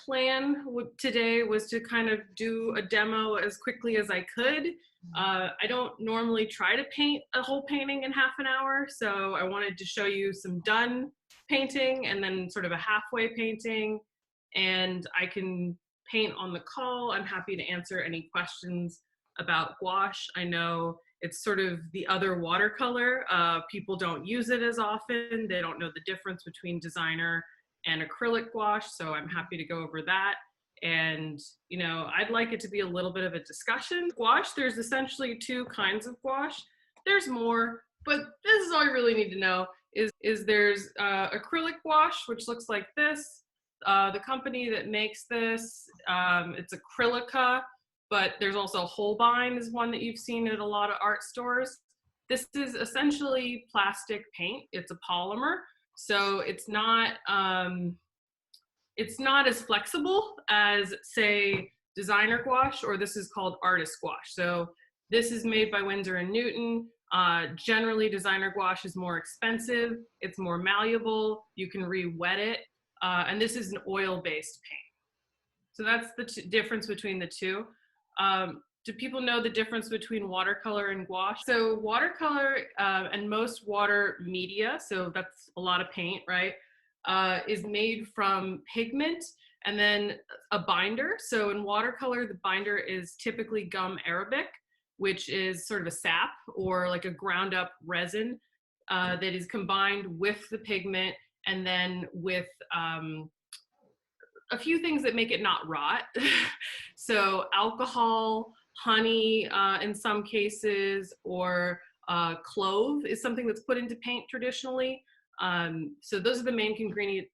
plan today was to kind of do a demo as quickly as I could. I don't normally try to paint a whole painting in half an hour, so I wanted to show you some done painting and then sort of a halfway painting, and I can paint on the call. I'm happy to answer any questions about gouache. I know it's sort of the other watercolor. People don't use it as often. They don't know the difference between designer and acrylic gouache, so I'm happy to go over that. And, you know, I'd like it to be a little bit of a discussion. Gouache, there's essentially two kinds of gouache. There's more, but this is all you really need to know is there's acrylic gouache, which looks like this. The company that makes this, it's Acrylica, but there's also Holbein is one that you've seen at a lot of art stores. This is essentially plastic paint. It's a polymer, so it's not as flexible as, say, designer gouache, or this is called artist gouache. So this is made by Winsor & Newton. Generally, designer gouache is more expensive. It's more malleable. You can re-wet it. And this is an oil-based paint. So that's the difference between the two. Do people know the difference between watercolor and gouache? So watercolor and most water media, so that's a lot of paint, right, is made from pigment and then a binder. So in watercolor, the binder is typically gum arabic, which is sort of a sap or like a ground up resin that is combined with the pigment and then with a few things that make it not rot. So alcohol, honey in some cases, or clove is something that's put into paint traditionally. So those are the main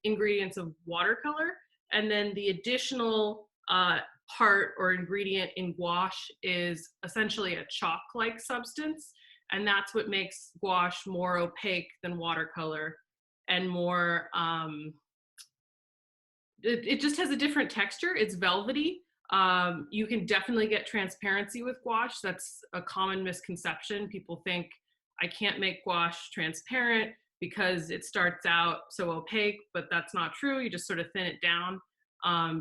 ingredients of watercolor. And then the additional part or ingredient in gouache is essentially a chalk-like substance. And that's what makes gouache more opaque than watercolor and more, it just has a different texture. It's velvety. You can definitely get transparency with gouache. That's a common misconception. People think I can't make gouache transparent because it starts out so opaque, but that's not true. You just sort of thin it down.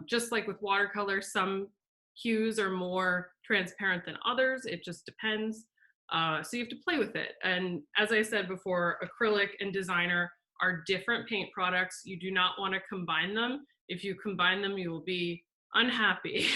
Just like with watercolor, some hues are more transparent than others. It just depends. So you have to play with it. And as I said before, acrylic and designer are different paint products. You do not want to combine them. If you combine them, you will be unhappy.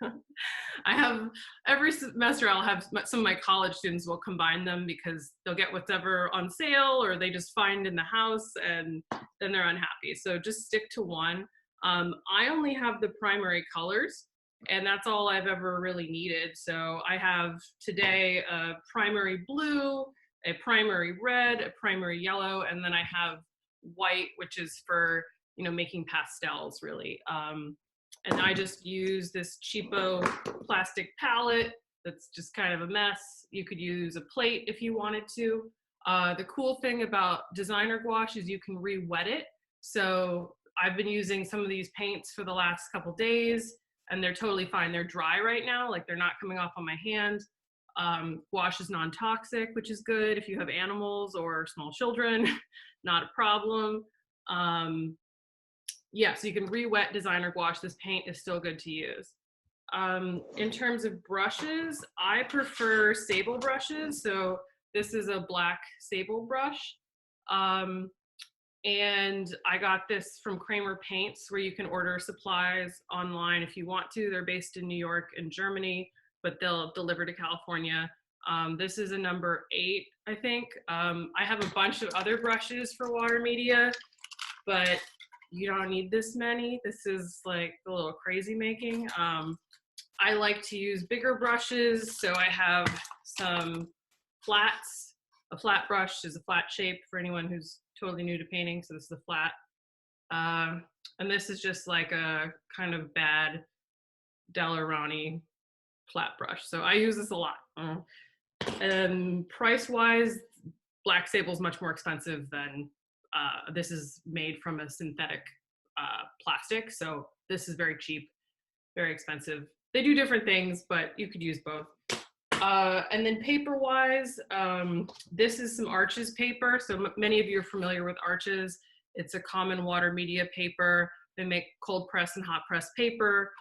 I have, every semester I'll have some of my college students will combine them because they'll get whatever on sale or they just find in the house and then they're unhappy. So just stick to one. I only have the primary colors and that's all I've ever really needed. So I have today a primary blue, a primary red, a primary yellow, and then I have white, which is for, you know, making pastels really. And I just use this cheapo plastic palette that's just kind of a mess. You could use a plate if you wanted to. The cool thing about designer gouache is you can re-wet it. So I've been using some of these paints for the last couple days and they're totally fine. They're dry right now, like they're not coming off on my hand. Gouache is non-toxic, which is good if you have animals or small children, not a problem. Yeah, so you can re-wet designer gouache. This paint is still good to use. In terms of brushes, I prefer sable brushes. So this is a black sable brush. And I got this from Kramer Paints, where you can order supplies online if you want to. They're based in New York and Germany, but they'll deliver to California. This is a number 8, I think. I have a bunch of other brushes for water media, but you don't need this many. This is like a little crazy making. I like to use bigger brushes, so I have some flats. A flat brush is a flat shape for anyone who's totally new to painting, so this is a flat. And this is just like a kind of bad Daler-Rowney flat brush. So I use this a lot. And price-wise, black sable is much more expensive than this is made from a synthetic plastic. So this is very cheap, very expensive. They do different things, but you could use both. And then paper-wise, this is some Arches paper. So many of you are familiar with Arches. It's a common water media paper. They make cold press and hot press paper.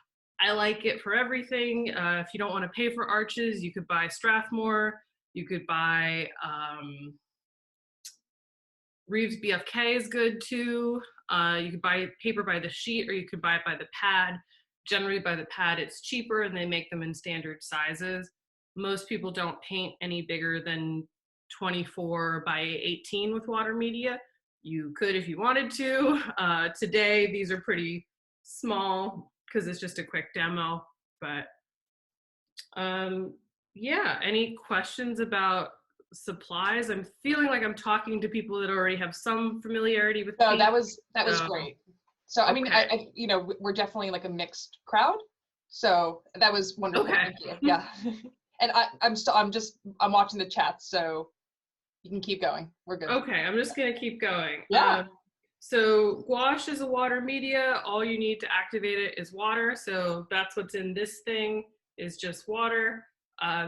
I like it for everything. If you don't want to pay for arches, you could buy Strathmore. You could buy Reeves BFK is good too. You could buy paper by the sheet, or you could buy it by the pad. Generally by the pad it's cheaper, and they make them in standard sizes. Most people don't paint any bigger than 24 by 18 with water media. You could if you wanted to. Today these are pretty small because it's just a quick demo, but yeah, any questions about supplies? I'm feeling like I'm talking to people that already have some familiarity with No, paint. that was great. So I mean, Okay. I you know, we're definitely like a mixed crowd. So that was wonderful. Okay. Thank you. Yeah. And I'm watching the chat, so you can keep going. We're good. Okay, I'm just gonna keep going. Yeah. So gouache is a water media. All you need to activate it is water. So that's what's in this thing, is just water.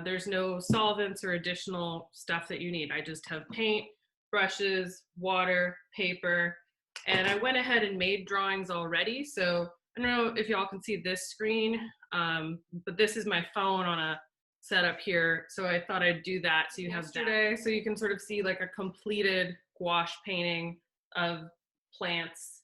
There's no solvents or additional stuff that you need. I just have paint, brushes, water, paper, and I went ahead and made drawings already. So I don't know if y'all can see this screen, but this is my phone on a setup here. So I thought I'd do that so you have yesterday, so you can sort of see like a completed gouache painting of plants.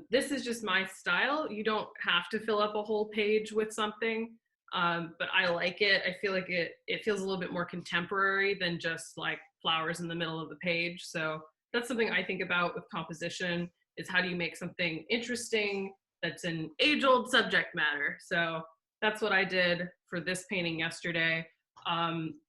This is just my style. You don't have to fill up a whole page with something, but I like it. I feel like it feels a little bit more contemporary than just like flowers in the middle of the page. So that's something I think about with composition, is how do you make something interesting that's an age-old subject matter. So that's what I did for this painting yesterday.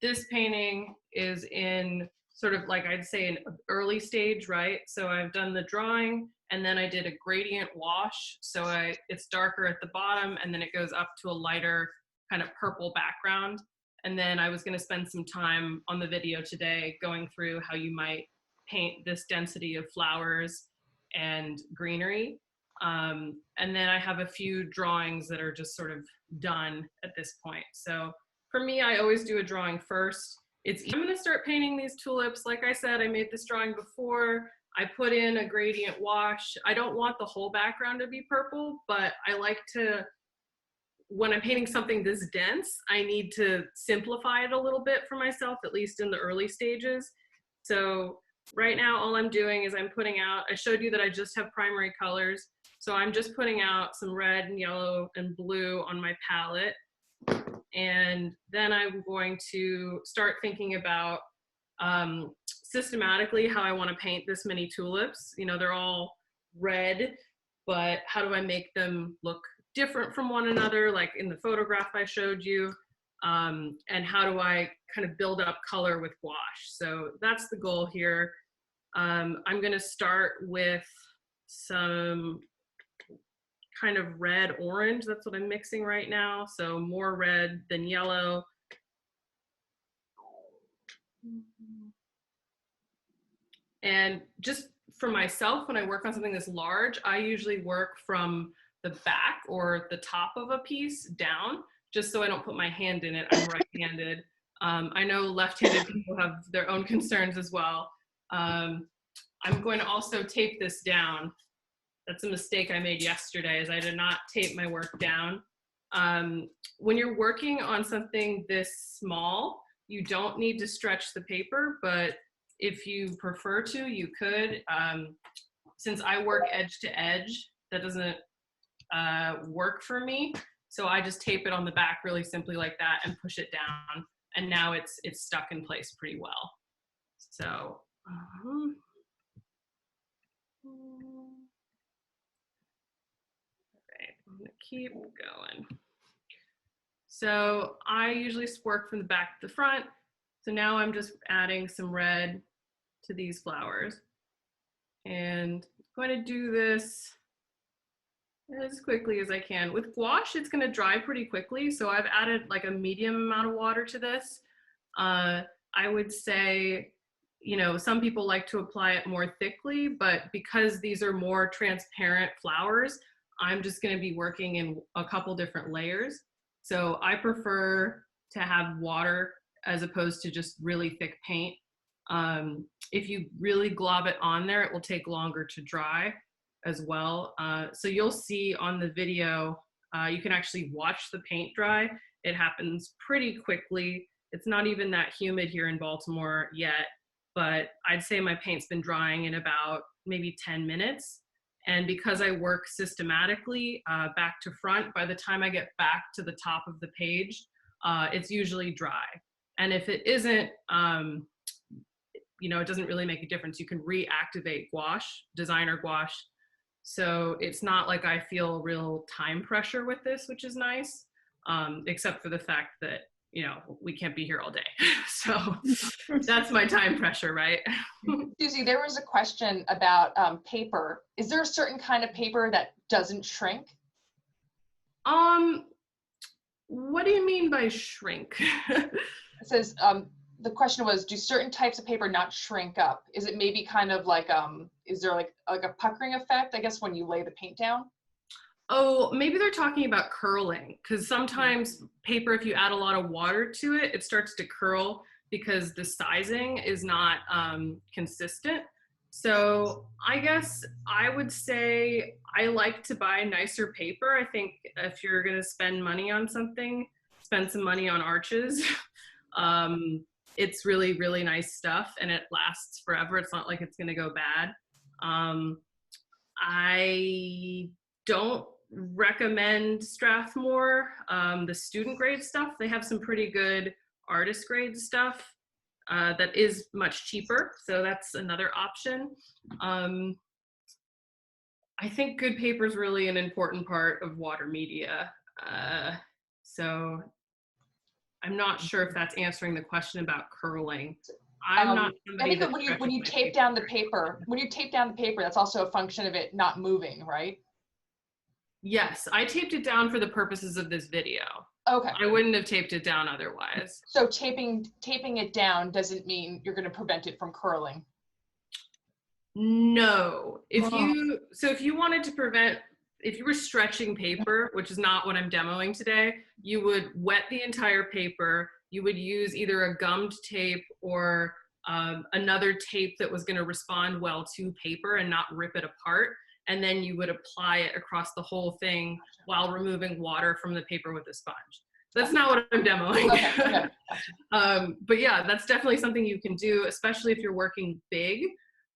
This painting is in sort of like, I'd say, an early stage, right? So I've done the drawing, and then I did a gradient wash. So it's darker at the bottom, and then it goes up to a lighter kind of purple background. And then I was gonna spend some time on the video today going through how you might paint this density of flowers and greenery. And then I have a few drawings that are just sort of done at this point. So for me, I always do a drawing first. I'm gonna start painting these tulips. Like I said, I made this drawing before. I put in a gradient wash. I don't want the whole background to be purple, but I like to, when I'm painting something this dense, I need to simplify it a little bit for myself, at least in the early stages. So right now, all I'm doing is I'm putting out, I showed you that I just have primary colors. So I'm just putting out some red and yellow and blue on my palette. And then I'm going to start thinking about systematically how I want to paint this many tulips. You know, they're all red, but how do I make them look different from one another, like in the photograph I showed you? And how do I kind of build up color with gouache? So that's the goal here. I'm going to start with some kind of red orange. That's what I'm mixing right now. So more red than yellow. And just for myself, when I work on something this large, I usually work from the back or the top of a piece down, just so I don't put my hand in it. I'm right-handed. I know left-handed people have their own concerns as well. I'm going to also tape this down. That's a mistake I made yesterday, is I did not tape my work down. When you're working on something this small, you don't need to stretch the paper, but if you prefer to, you could. Since I work edge to edge, that doesn't work for me. So I just tape it on the back really simply like that and push it down. And now it's stuck in place pretty well. So, I'm gonna keep going. So I usually work from the back to the front. So now I'm just adding some red to these flowers. And I'm going to do this as quickly as I can. With gouache, it's gonna dry pretty quickly. So I've added like a medium amount of water to this. I would say, you know, some people like to apply it more thickly, but because these are more transparent flowers, I'm just gonna be working in a couple different layers. So I prefer to have water as opposed to just really thick paint. If you really glob it on there, it will take longer to dry. as well. So you'll see on the video, you can actually watch the paint dry. It happens pretty quickly. It's not even that humid here in Baltimore yet, but I'd say my paint's been drying in about maybe 10 minutes. And because I work systematically back to front, by the time I get back to the top of the page, it's usually dry. And if it isn't, it doesn't really make a difference. You can reactivate gouache, designer gouache. So it's not like I feel real time pressure with this, which is nice, except for the fact that, we can't be here all day. So that's my time pressure, right? Suzy, there was a question about paper. Is there a certain kind of paper that doesn't shrink? What do you mean by shrink? It says, the question was, do certain types of paper not shrink up? Is it maybe kind of like, is there like a puckering effect, I guess, when you lay the paint down? Oh, maybe they're talking about curling, because sometimes paper, if you add a lot of water to it, it starts to curl because the sizing is not consistent. So I guess I would say I like to buy nicer paper. I think if you're going to spend money on something, spend some money on Arches. It's really, really nice stuff, and it lasts forever. It's not like it's going to go bad. I don't recommend Strathmore, the student grade stuff. They have some pretty good artist grade stuff that is much cheaper. So that's another option. I think good paper is really an important part of water media. So I'm not sure if that's answering the question about curling. I'm not I somebody think that that when you stretches my tape down the paper, that's also a function of it not moving, right? Yes, I taped it down for the purposes of this video. Okay. I wouldn't have taped it down otherwise. So taping it down doesn't mean you're going to prevent it from curling. No. If you wanted to prevent, if you were stretching paper, which is not what I'm demoing today, you would wet the entire paper. You would use either a gummed tape or another tape that was going to respond well to paper and not rip it apart. And then you would apply it across the whole thing while removing water from the paper with a sponge. That's not what I'm demoing. Okay. But yeah, that's definitely something you can do, especially if you're working big.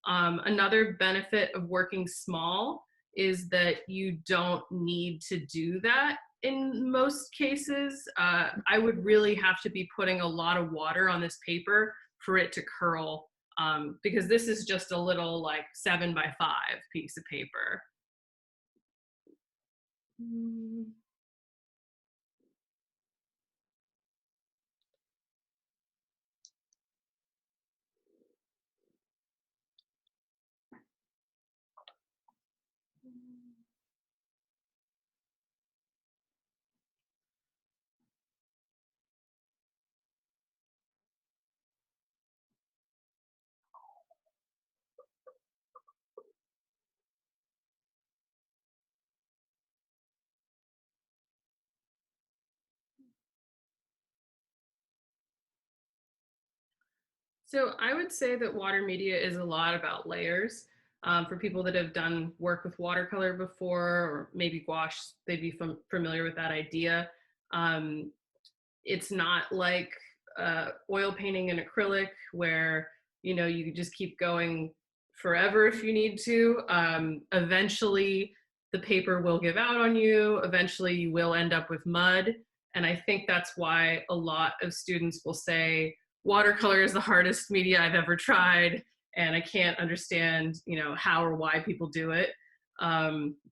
Another benefit of working small is that you don't need to do that in most cases. I would really have to be putting a lot of water on this paper for it to curl, because this is just a little like 7x5 piece of paper. So I would say that water media is a lot about layers. For people that have done work with watercolor before, or maybe gouache, they'd be familiar with that idea. It's not like oil painting and acrylic where you just keep going forever if you need to. Eventually, the paper will give out on you. Eventually, you will end up with mud. And I think that's why a lot of students will say, watercolor is the hardest media I've ever tried, and I can't understand, how or why people do it,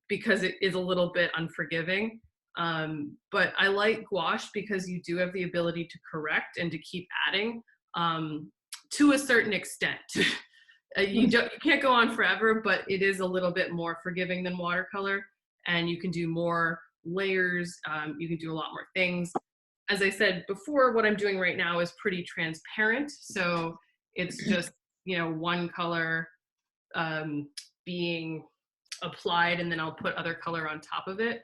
because it is a little bit unforgiving. But I like gouache because you do have the ability to correct and to keep adding, to a certain extent. You can't go on forever, but it is a little bit more forgiving than watercolor, and you can do more layers. You can do a lot more things. As I said before, what I'm doing right now is pretty transparent. So it's just, one color being applied, and then I'll put other color on top of it.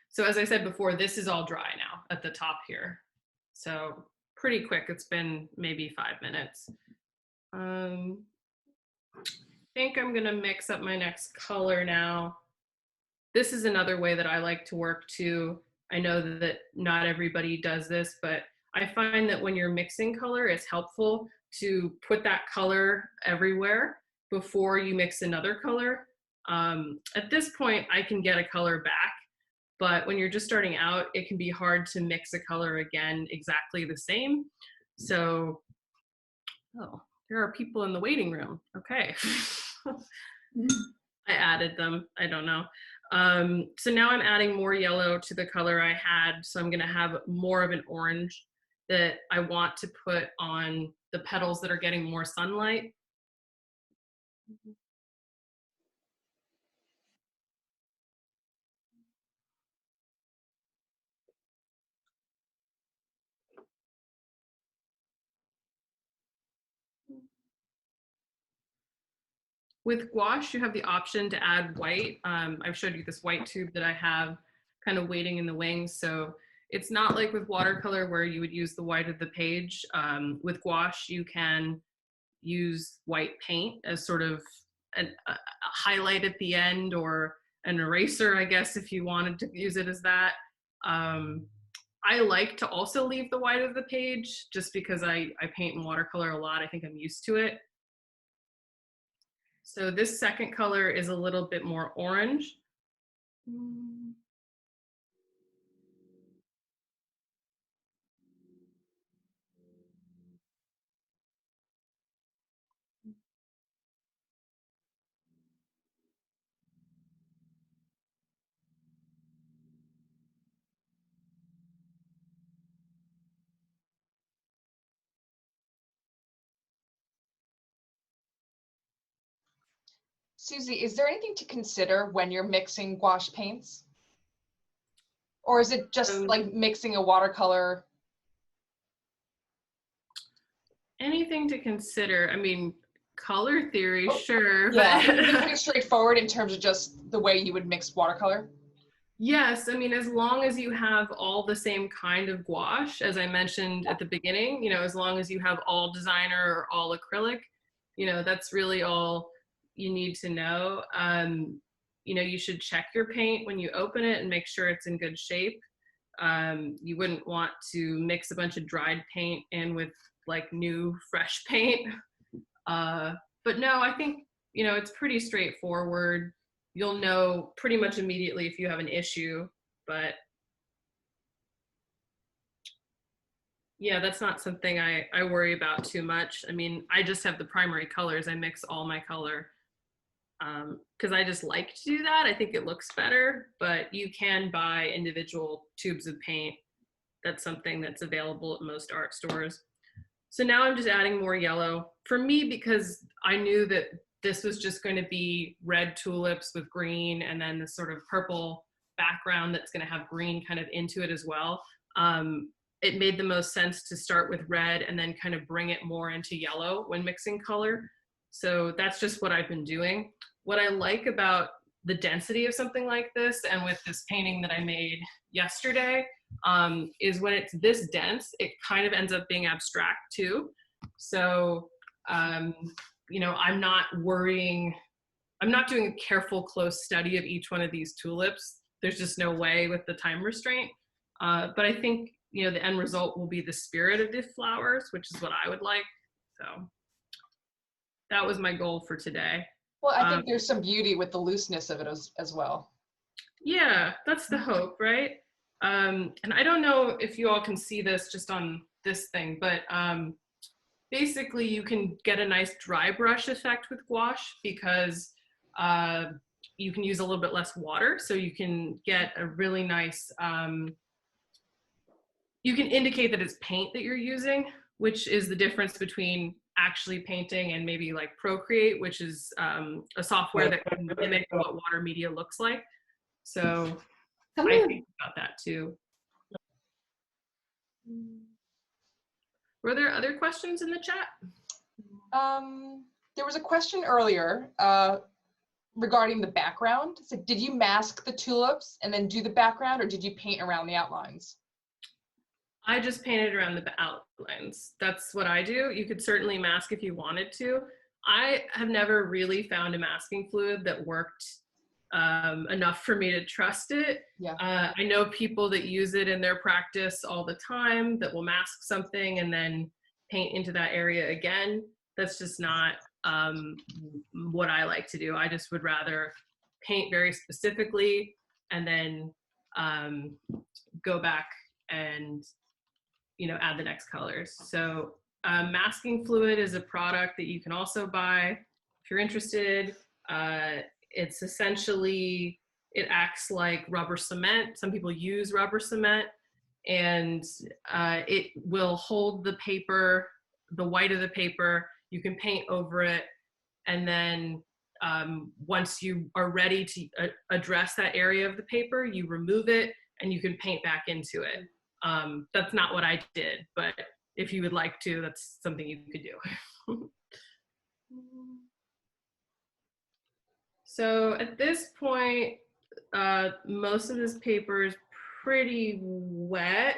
So as I said before, this is all dry now at the top here. So pretty quick. It's been maybe 5 minutes. think I'm gonna mix up my next color now. This is another way that I like to work too. I know that not everybody does this, but I find that when you're mixing color, it's helpful to put that color everywhere before you mix another color. At this point, I can get a color back, but when you're just starting out, it can be hard to mix a color again exactly the same. So, oh, there are people in the waiting room. Okay. I added them. I don't know. So now I'm adding more yellow to the color I had. So I'm going to have more of an orange that I want to put on the petals that are getting more sunlight. With gouache, you have the option to add white. I've showed you this white tube that I have kind of waiting in the wings. So it's not like with watercolor where you would use the white of the page. With gouache, you can use white paint as sort of a highlight at the end, or an eraser, I guess, if you wanted to use it as that. Um, I like to also leave the white of the page just because I paint in watercolor a lot. I think I'm used to it. So this second color is a little bit more orange. Suzy, is there anything to consider when you're mixing gouache paints? Or is it just Um, like mixing a watercolor? Anything to consider? I mean, color theory, sure, Yeah, but is it but pretty straightforward in terms of just the way you would mix watercolor? yes, I mean, as long as you have all the same kind of gouache, as I mentioned at the beginning, as long as you have all designer or all acrylic, that's really all you need to know. You should check your paint when you open it and make sure it's in good shape. You wouldn't want to mix a bunch of dried paint in with like new, fresh paint. Uh, but no, I think, it's pretty straightforward. You'll know pretty much immediately if you have an issue, but yeah, that's not something I worry about too much. I mean, I just have the primary colors. I mix all my color because I just like to do that. I think it looks better, but you can buy individual tubes of paint. That's something that's available at most art stores. So now I'm just adding more yellow. For me, because I knew that this was just going to be red tulips with green and then this sort of purple background that's going to have green kind of into it as well. It made the most sense to start with red and then kind of bring it more into yellow when mixing color. So that's just what I've been doing. What I like about the density of something like this, and with this painting that I made yesterday, is when it's this dense, it kind of ends up being abstract too. So, um, I'm not worrying, I'm not doing a careful, close study of each one of these tulips. There's just no way with the time restraint. But I think, the end result will be the spirit of the flowers, which is what I would like. So that was my goal for today. Well, I Um, think there's some beauty with the looseness of it as well. Yeah, that's the hope, right? And I don't know if you all can see this just on this thing, but basically you can get a nice dry brush effect with gouache because uh, you can use a little bit less water. So you can get a really nice, you can indicate that it's paint that you're using, which is the difference between actually painting and maybe like Procreate, which is a software that can mimic what water media looks like. So I think about that too. Were there other questions in the chat? There was a question earlier regarding the background. So did you mask the tulips and then do the background, or did you paint around the outlines? I just painted around the outlines. That's what I do. You could certainly mask if you wanted to. I have never really found a masking fluid that worked enough for me to trust it. Yeah. I know people that use it in their practice all the time that will mask something and then paint into that area again. That's just not what I like to do. I just would rather paint very specifically and then go back and add the next colors. So masking fluid is a product that you can also buy if you're interested. It's essentially, it acts like rubber cement. Some people use rubber cement, and it will hold the paper, the white of the paper. You can paint over it, and then once you are ready to address that area of the paper, you remove it and you can paint back into it. That's not what I did, but if you would like to, that's something you could do. So at this point, most of this paper is pretty wet.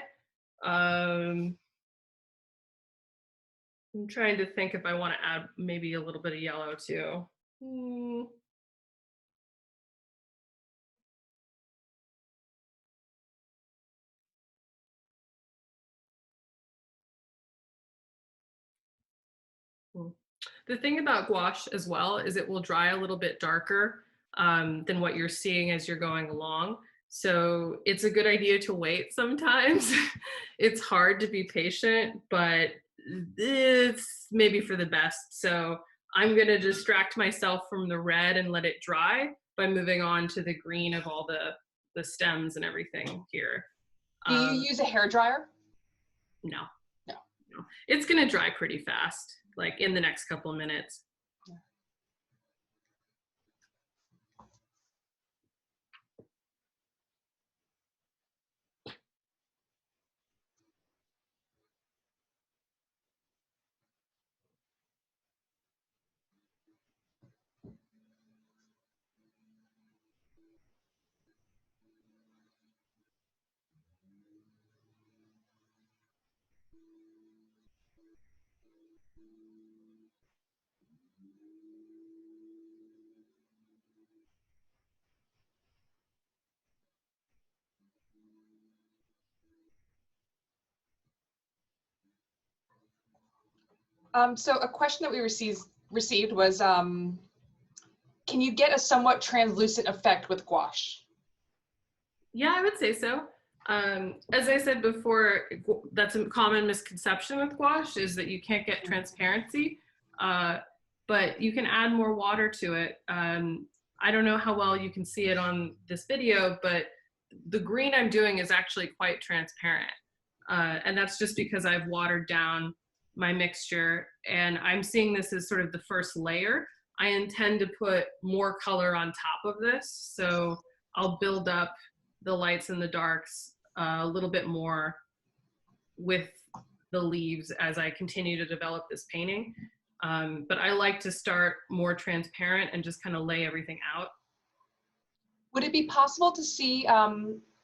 I'm trying to think if I want to add maybe a little bit of yellow too. The thing about gouache as well is it will dry a little bit darker than what you're seeing as you're going along. So it's a good idea to wait sometimes. It's hard to be patient, but it's maybe for the best. So I'm going to distract myself from the red and let it dry by moving on to the green of all the stems and everything here. Do you use a hair dryer? No. No. No. It's going to dry pretty fast, like in the next couple of minutes. So a question that we received was, can you get a somewhat translucent effect with gouache? Yeah, I would say so. As I said before, that's a common misconception with gouache is that you can't get transparency, but you can add more water to it. I don't know how well you can see it on this video, but the green I'm doing is actually quite transparent. And that's just because I've watered down my mixture, and I'm seeing this as sort of the first layer. I intend to put more color on top of this, so I'll build up the lights and the darks a little bit more with the leaves as I continue to develop this painting. But I like to start more transparent and just kind of lay everything out. Would it be possible to see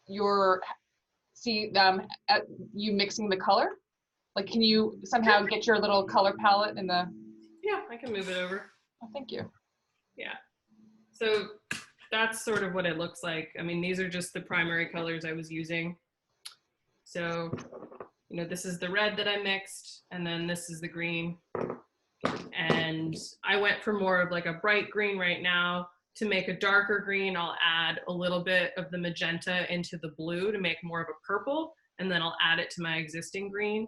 you mixing the color? Like, can you somehow get your little color palette in the? Yeah, I can move it over. Oh, thank you. Yeah. So that's sort of what it looks like. I mean, these are just the primary colors I was using. So, this is the red that I mixed, and then this is the green. And I went for more of like a bright green right now. To make a darker green, I'll add a little bit of the magenta into the blue to make more of a purple, and then I'll add it to my existing green.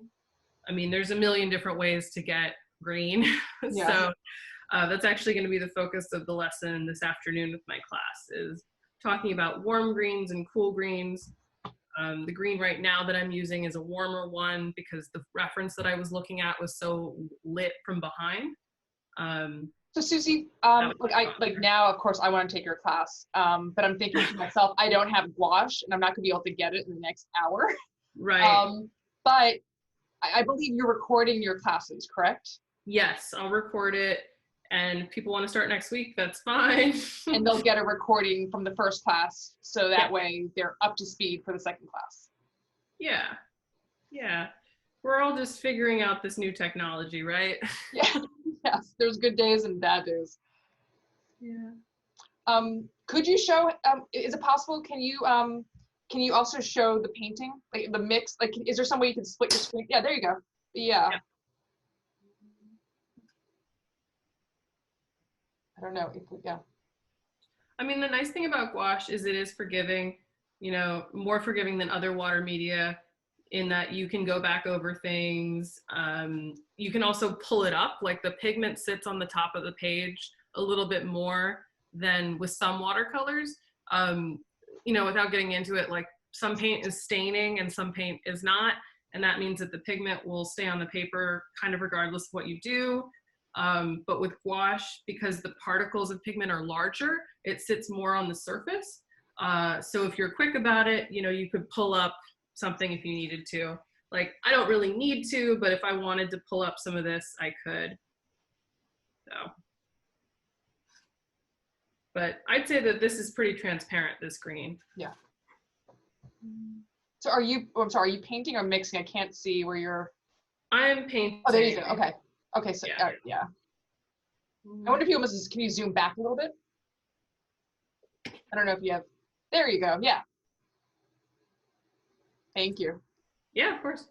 I mean, there's a million different ways to get green. Yeah. So that's actually going to be the focus of the lesson this afternoon with my class, is talking about warm greens and cool greens. The green right now that I'm using is a warmer one because the reference that I was looking at was so lit from behind. So Suzy, now, of course, I want to take your class, but I'm thinking to myself, I don't have gouache, and I'm not going to be able to get it in the next hour. Right. But I believe you're recording your classes, correct? Yes, I'll record it, and if people want to start next week, that's fine. And they'll get a recording from the first class, so that way they're up to speed for the second class. Yeah. Yeah. We're all just figuring out this new technology, right? Yeah. Yes. there's good days and bad days. Yeah. Could you show, is it possible, can you also show the painting, like the mix? Like, is there some way you can split your screen? Yeah, there you go. Yeah. Yeah. I don't know if we, yeah. I mean, the nice thing about gouache is it is forgiving, you know, more forgiving than other water media in that you can go back over things. You can also pull it up, like the pigment sits on the top of the page a little bit more than with some watercolors. You know, without getting into it, like some paint is staining and some paint is not. And that means that the pigment will stay on the paper kind of regardless of what you do. But with gouache, because the particles of pigment are larger, it sits more on the surface. So if you're quick about it, you know, you could pull up something if you needed to. Like, I don't really need to, but if I wanted to pull up some of this, I could. So, but I'd say that this is pretty transparent, this green. Yeah. So are you, oh, I'm sorry, are you painting or mixing? I can't see where you're. I'm painting. Oh, there you go. Okay. Okay, so Yeah. yeah. I wonder if you almost, can you zoom back a little bit? I don't know if you have, there you go. Yeah. Thank you. Yeah, of course.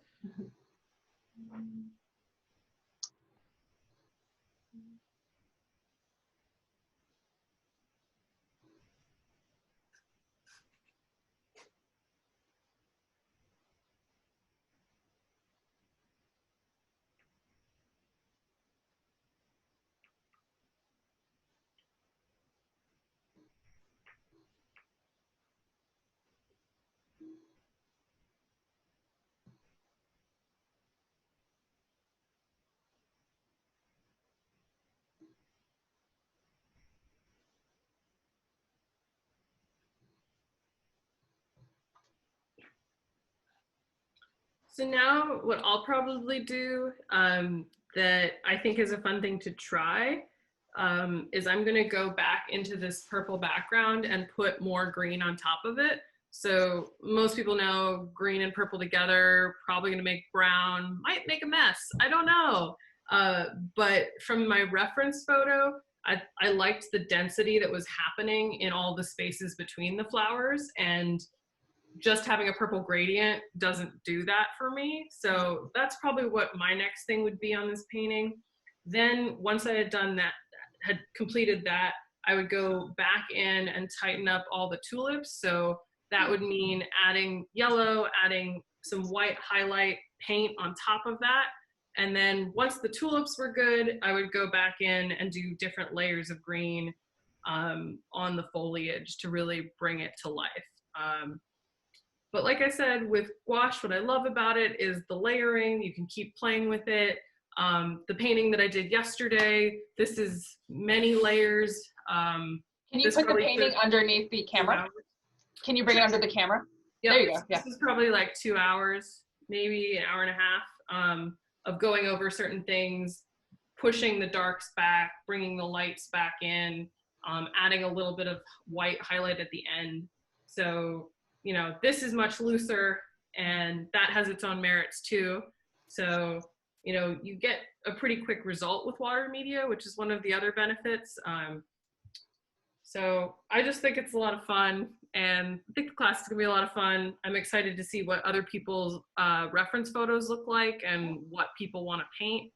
So now what I'll probably do that I think is a fun thing to try is I'm gonna go back into this purple background and put more green on top of it. So most people know green and purple together, probably gonna make brown, might make a mess, I don't know. But from my reference photo, I liked the density that was happening in all the spaces between the flowers, and just having a purple gradient doesn't do that for me. So that's probably what my next thing would be on this painting. Then once I had done that, had completed that, I would go back in and tighten up all the tulips. So that would mean adding yellow, adding some white highlight paint on top of that. And then once the tulips were good, I would go back in and do different layers of green on the foliage to really bring it to life. But like I said, with gouache, what I love about it is the layering. You can keep playing with it. The painting that I did yesterday, this is many layers. Can you put the painting underneath the camera? Can you bring it under the camera? Yep. There you go. Yeah. This is probably like 2 hours, maybe an hour and a half of going over certain things, pushing the darks back, bringing the lights back in, adding a little bit of white highlight at the end. So, you know, this is much looser and that has its own merits too. So, you know, you get a pretty quick result with water media, which is one of the other benefits. So I just think it's a lot of fun, and I think the class is gonna be a lot of fun. I'm excited to see what other people's reference photos look like and what people want to paint.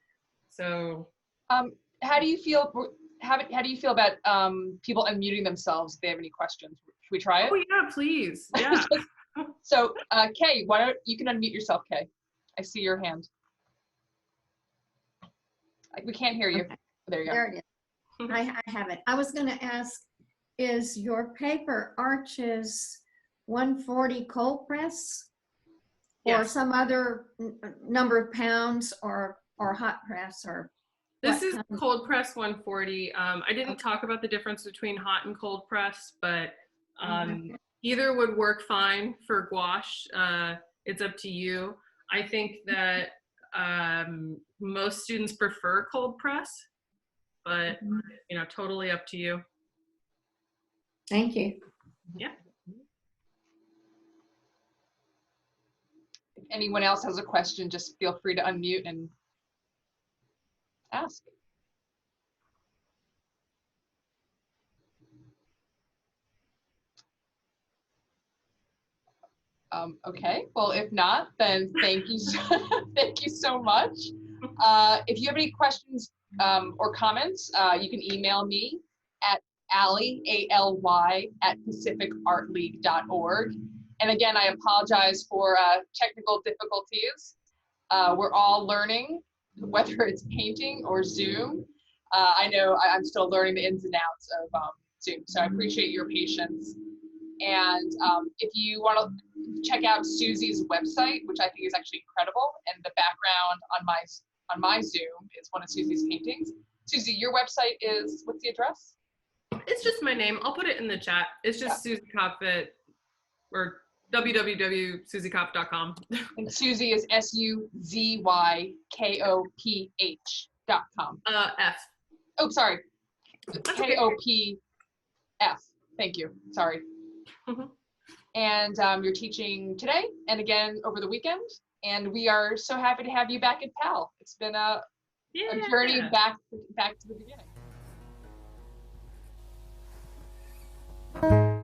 So, how do you feel? How do you feel about people unmuting themselves if they have any questions? Should we try it? oh yeah, please. Yeah. So, Kay, why don't you can unmute yourself, Kay? I see your hand. We can't hear you. Okay. There you go. There it is. I have it. I was going to ask, is your paper Arches 140 cold press or Yes. some other number of pounds or hot press or This what is kind? cold press 140. I didn't talk about the difference between hot and cold press, but either would work fine for gouache. It's up to you. I think that most students prefer cold press, but you know, totally up to you. Thank you. Yeah. If anyone else has a question, just feel free to unmute and ask. Okay, well, if not, then thank you, thank you so much. If you have any questions or comments, you can email me at Ally, A-L-Y, at pacificartleague.org. And again, I apologize for technical difficulties. We're all learning, whether it's painting or Zoom. I know I'm still learning the ins and outs of Zoom, so I appreciate your patience. And if you want to check out Suzy's website, which I think is actually incredible, and the background on my Zoom is one of Suzy's paintings. Suzy, your website is, what's the address? It's just my name. I'll put it in the chat. It's just Suzy Kopf or www.suzykopf.com. And Suzy is SUZYKOPH.com. F. Oh, sorry. That's okay. KOPF. Thank you. Sorry. Mhm. And you're teaching today and again over the weekend. And we are so happy to have you back at PAL. It's been a journey back to the beginning.